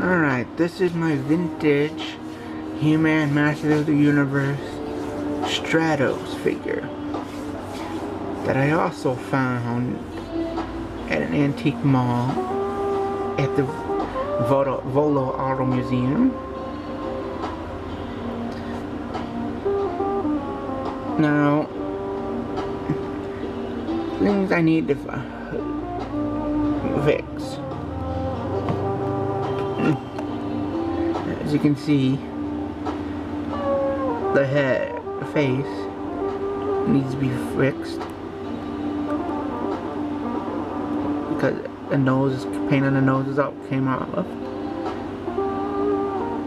Alright, this is my vintage He-Man Master of the Universe Stratos figure that I also found at an antique mall at the Volo Auto Museum. Now, things I need to fix. As you can see, the head, the face, needs to be fixed because the nose, paint on the nose is out, came off.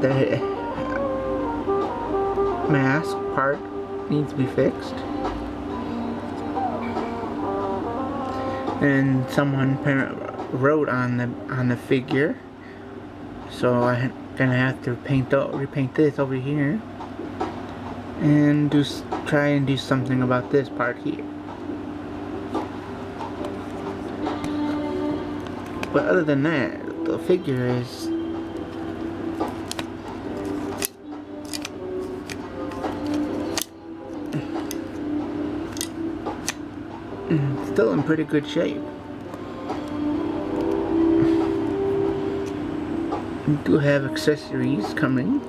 The mask part needs to be fixed, and someone wrote on the figure, so I'm gonna have to repaint this over here and try and do something about this part here. But other than that, the figure is still in pretty good shape. We do have accessories coming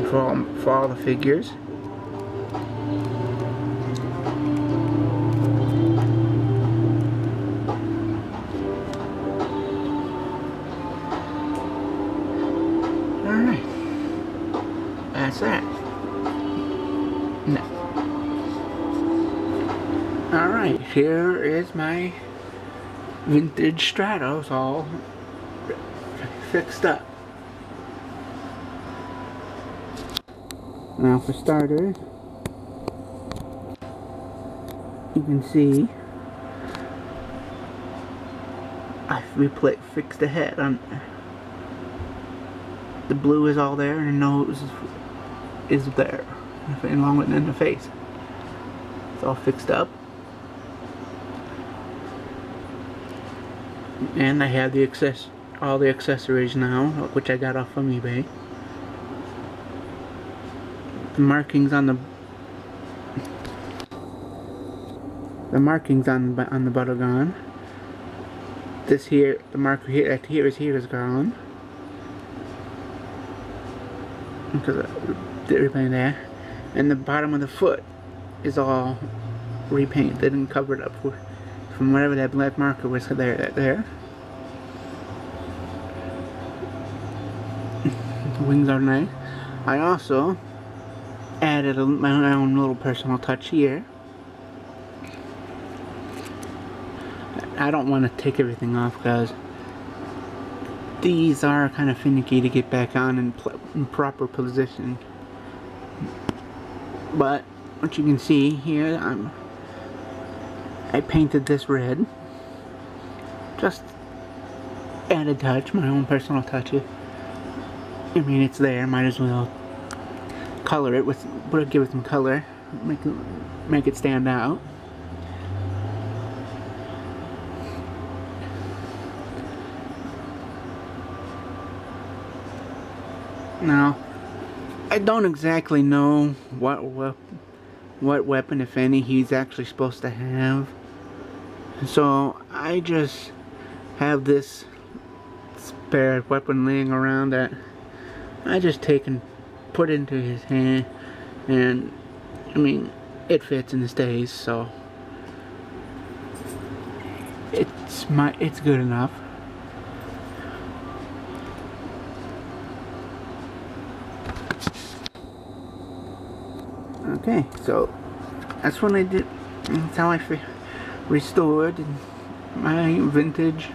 for all the figures. Alright, that's that. No. Alright, here is my vintage Stratos all fixed up. Now for starters, you can see I fixed the head on. The blue is all there and the nose is there, along with in the face. It's all fixed up. And I have all the accessories now, which I got off from eBay. The markings on the butt are gone. This here, the marker here is gone because I did repaint that, and the bottom of the foot is all repainted and covered up from whatever that black marker was there. The wings are nice. I also added my own little personal touch here. I don't want to take everything off because these are kind of finicky to get back on in proper position. But what you can see here, I painted this red. Just added touch, my own personal touch. I mean, it's there. Might as well color it give it some color, make it stand out. Now, I don't exactly know what weapon, if any, he's actually supposed to have. So I just have this spare weapon laying around that I just take and put into his hand, and I mean, it fits and stays, so it's good enough. Okay, so that's what I did. That's how I restored my vintage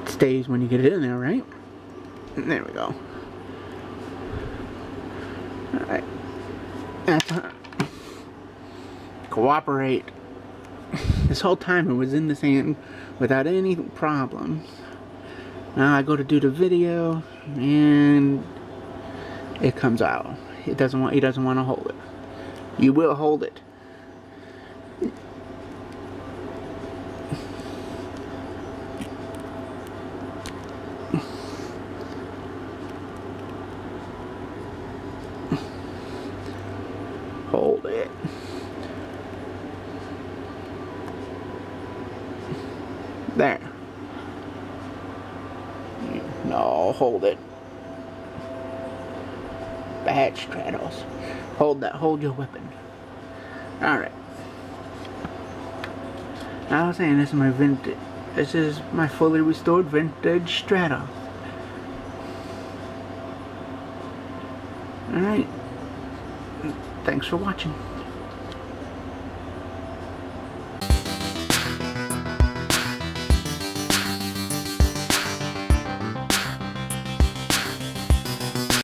stays when you get it in there, right? There we go. Alright. Cooperate. This whole time it was in the sand without any problems. Now I go to do the video and it comes out. He doesn't want to hold it. You will hold it. Hold it. There. No, hold it. Bad stratos. Hold that. Hold your weapon. Alright. I was saying this is my fully restored vintage strato. Alright. Thanks for watching.